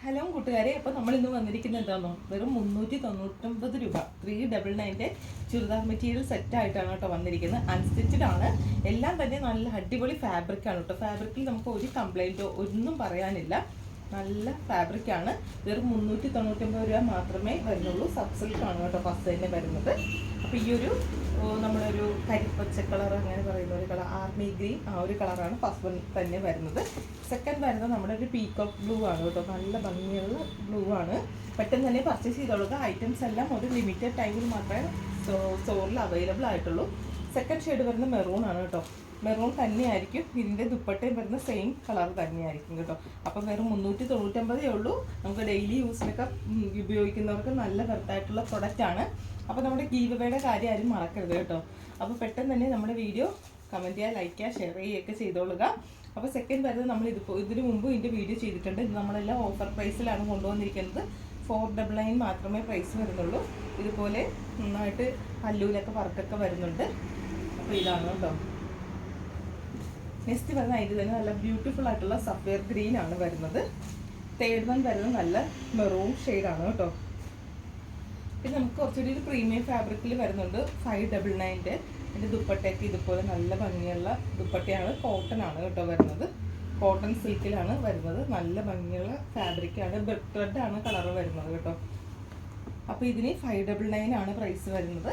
Hello കൂട്ടുകാരെ, അപ്പോൾ നമ്മൾ ഇന്ന് വന്നിരിക്കുന്നത് എന്താണോ, വെറും 399 രൂപ 399 ചുരിദാർ മെറ്റീരിയൽ സെറ്റായിട്ടാണ് കേട്ടോ വന്നിരിക്കുന്നത്. അൺസ്റ്റിച്ചഡ് ആണ്, എല്ലാം തന്നെ നല്ല അടിപൊളി ഫാബ്രിക്കാണ് കേട്ടോ. ഫാബ്രിക്കിൽ നമുക്ക് ഒരു കംപ്ലൈൻറ്റോ ഒന്നും പറയാനില്ല, നല്ല ഫാബ്രിക്കാണ്. വെറും 399 രൂപ മാത്രമേ വരുന്നുള്ളൂ. സബ് സിൽക്കാണ് കേട്ടോ ഫസ്റ്റ് തന്നെ വരുന്നത്. അപ്പോൾ ഈ ഒരു നമ്മളൊരു കരിപ്പച്ച കളർ അങ്ങനെ പറയുന്ന ഒരു കളർ, ആർമി ഗ്രീൻ, ആ ഒരു കളറാണ് ഫസ്റ്റ് തന്നെ വരുന്നത്. സെക്കൻഡ് വരുന്നത് നമ്മുടെ ഒരു പീകോക്ക് ബ്ലൂ ആണ് കേട്ടോ. നല്ല ഭംഗിയുള്ള ബ്ലൂ ആണ്. പെട്ടെന്ന് തന്നെ പർച്ചേസ് ചെയ്തോളുക. ഐറ്റംസ് എല്ലാം ഒരു ലിമിറ്റഡ് ടൈമിൽ മാത്രമേ സ്റ്റോറിൽ അവൈലബിൾ ആയിട്ടുള്ളൂ. സെക്കൻഡ് ഷെയ്ഡ് വരുന്ന മെറൂൺ ആണ് കേട്ടോ. മെറൂൺ തന്നെയായിരിക്കും. ഇതിൻ്റെ ദുപ്പട്ടയും വരുന്ന സെയിം കളർ തന്നെയായിരിക്കും കേട്ടോ. അപ്പം വെറും 399 ഉള്ളൂ. നമുക്ക് ഡെയിലി യൂസിനൊക്കെ ഉപയോഗിക്കുന്നവർക്ക് നല്ല വെർത്തായിട്ടുള്ള പ്രൊഡക്റ്റ് ആണ്. അപ്പോൾ നമ്മുടെ ഗീവ് അവേയുടെ കാര്യം ആരും മറക്കരുത് കേട്ടോ. അപ്പോൾ പെട്ടെന്ന് തന്നെ നമ്മുടെ വീഡിയോ കമൻറ്റ് ചെയ്യുക, ലൈക്ക് ചെയ്യുക, ഷെയർ ചെയ്യുകയൊക്കെ ചെയ്തോളുക. അപ്പോൾ സെക്കൻഡ് വരുന്നത് നമ്മൾ ഇതിന് മുമ്പ് ഇതിൻ്റെ വീഡിയോ ചെയ്തിട്ടുണ്ട്. ഇത് നമ്മളെല്ലാം ഓഫർ പ്രൈസിലാണ് കൊണ്ടുവന്നിരിക്കുന്നത്. 499 മാത്രമേ പ്രൈസ് വരുന്നുള്ളൂ. ഇതുപോലെ നന്നായിട്ട് പല്ലൂലൊക്കെ വർക്കൊക്കെ വരുന്നുണ്ട്. അപ്പോൾ ഇതാണ് കേട്ടോ. നെക്സ്റ്റ് വരുന്ന അതിൻ്റെ തന്നെ നല്ല ബ്യൂട്ടിഫുൾ ആയിട്ടുള്ള സഫയർ ഗ്രീൻ ആണ് വരുന്നത്. തേർഡ് വൺ വരുന്നത് നല്ല മെറൂൺ ഷെയ്ഡാണ് കേട്ടോ. പിന്നെ നമുക്ക് കുറച്ചുകൂടി ഒരു പ്രീമിയം ഫാബ്രിക്കിൽ വരുന്നുണ്ട്. 599 എൻ്റെ ദുപ്പട്ടയ്ക്ക് ഇതുപോലെ നല്ല ഭംഗിയുള്ള ദുപ്പട്ടയാണ്. കോട്ടൺ ആണ് കേട്ടോ വരുന്നത്. കോട്ടൺ സിൽക്കിലാണ് വരുന്നത്. നല്ല ഭംഗിയുള്ള ഫാബ്രിക്കാണ്. ബ്രിക്ക് റെഡ് ആണ് കളർ വരുന്നത് കേട്ടോ. അപ്പോൾ ഇതിന് 599 ആണ് പ്രൈസ് വരുന്നത്.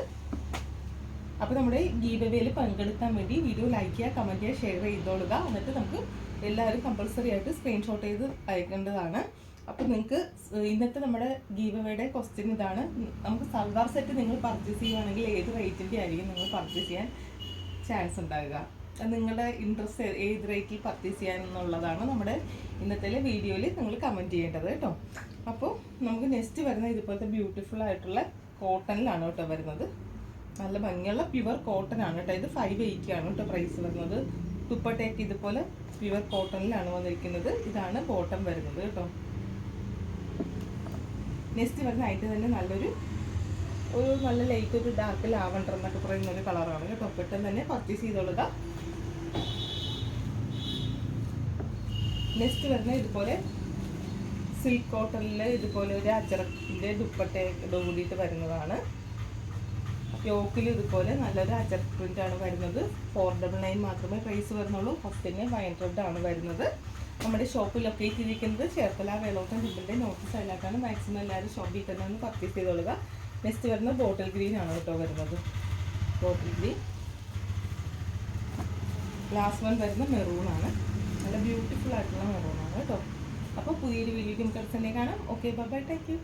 അപ്പോൾ നമ്മുടെ ഗീവ് അവേയിൽ പങ്കെടുക്കാൻ വേണ്ടി വീഡിയോ ലൈക്ക് ചെയ്യുക, കമൻറ്റ് ചെയ്യുക, ഷെയർ ചെയ്തോളുക. എന്നിട്ട് നമുക്ക് എല്ലാവരും കമ്പൾസറി ആയിട്ട് സ്ക്രീൻഷോട്ട് ചെയ്ത് അയക്കേണ്ടതാണ്. അപ്പോൾ നിങ്ങൾക്ക് ഇന്നത്തെ നമ്മുടെ ഗീവ് അവേയുടെ ക്വസ്റ്റ്യൻ ഇതാണ്. നമുക്ക് സൽവാർ സെറ്റ് നിങ്ങൾ പർച്ചേസ് ചെയ്യുകയാണെങ്കിൽ ഏത് റേറ്റിൻ്റെ ആയിരിക്കും നിങ്ങൾ പർച്ചേസ് ചെയ്യാൻ ചാൻസ് ഉണ്ടാകുക? നിങ്ങളുടെ ഇൻട്രസ്റ്റ് ഏത് റേറ്റിൽ പർച്ചേസ് ചെയ്യാൻ എന്നുള്ളതാണ് നമ്മുടെ ഇന്നത്തെ വീഡിയോയിൽ നിങ്ങൾ കമൻറ്റ് ചെയ്യേണ്ടത് കേട്ടോ. അപ്പോൾ നമുക്ക് നെക്സ്റ്റ് വരുന്ന ഇതുപോലത്തെ ബ്യൂട്ടിഫുൾ ആയിട്ടുള്ള കോട്ടണിലാണ് കേട്ടോ വരുന്നത്. നല്ല ഭംഗിയുള്ള പ്യുവർ കോട്ടൺ ആണ് കേട്ടോ. ഇത് 580 ആണ് കേട്ടോ പ്രൈസ് വരുന്നത്. ദുപ്പട്ടയൊക്കെ ഇതുപോലെ പ്യുവർ കോട്ടണിലാണ് വന്നിരിക്കുന്നത്. ഇതാണ് ബോട്ടം വരുന്നത് കേട്ടോ. നെക്സ്റ്റ് വരുന്ന ആയിട്ട് തന്നെ നല്ലൊരു നല്ല ലൈറ്റ് ഒരു ഡാർക്ക് ലാവണ്ടർ എന്നൊക്കെ പറയുന്ന ഒരു കളറാണ് കേട്ടോ. പെട്ടെന്ന് തന്നെ പർച്ചേസ് ചെയ്തോളുക. നെക്സ്റ്റ് വരുന്ന ഇതുപോലെ സിൽക്ക് കോട്ടണിൽ ഇതുപോലെ ഒരു അച്ചറക്കിൻ്റെ ദുപ്പട്ടയോട് കൂടിയിട്ട് വരുന്നതാണ്. യോക്കിൽ ഇതുപോലെ നല്ലൊരു അച്ചർക്ക് പ്രിൻ്റ് ആണ് വരുന്നത്. 499 മാത്രമേ പ്രൈസ് വരുന്നുള്ളൂ. ഫസ്റ്റ് തന്നെ വൈൻ റെഡ് ആണ് വരുന്നത്. നമ്മുടെ ഷോപ്പ് ലൊക്കേറ്റ് ചെയ്തിരിക്കുന്നത് ചേർത്തല വേളോട്ടം ഹിബിൻ്റെ നോർത്ത് സൈഡിലായിട്ടാണ്. മാക്സിമം എല്ലാവരും ഷോപ്പിൽ തന്നെ ഒന്ന് പർച്ചേസ് ചെയ്തോളുക. നെക്സ്റ്റ് വരുന്ന ബോട്ടിൽ ഗ്രീൻ ആണ് കേട്ടോ വരുന്നത്. Bottle green. ലാസ്റ്റ് വൺ വരുന്ന മെറൂൺ ആണ്. നല്ല ബ്യൂട്ടിഫുൾ ആയിട്ടുള്ള മെറൂൺ ആണ് കേട്ടോ. അപ്പോൾ പുതിയൊരു വീഡിയോ നമുക്ക് തന്നെ കാണാം. Okay, bye, thank U.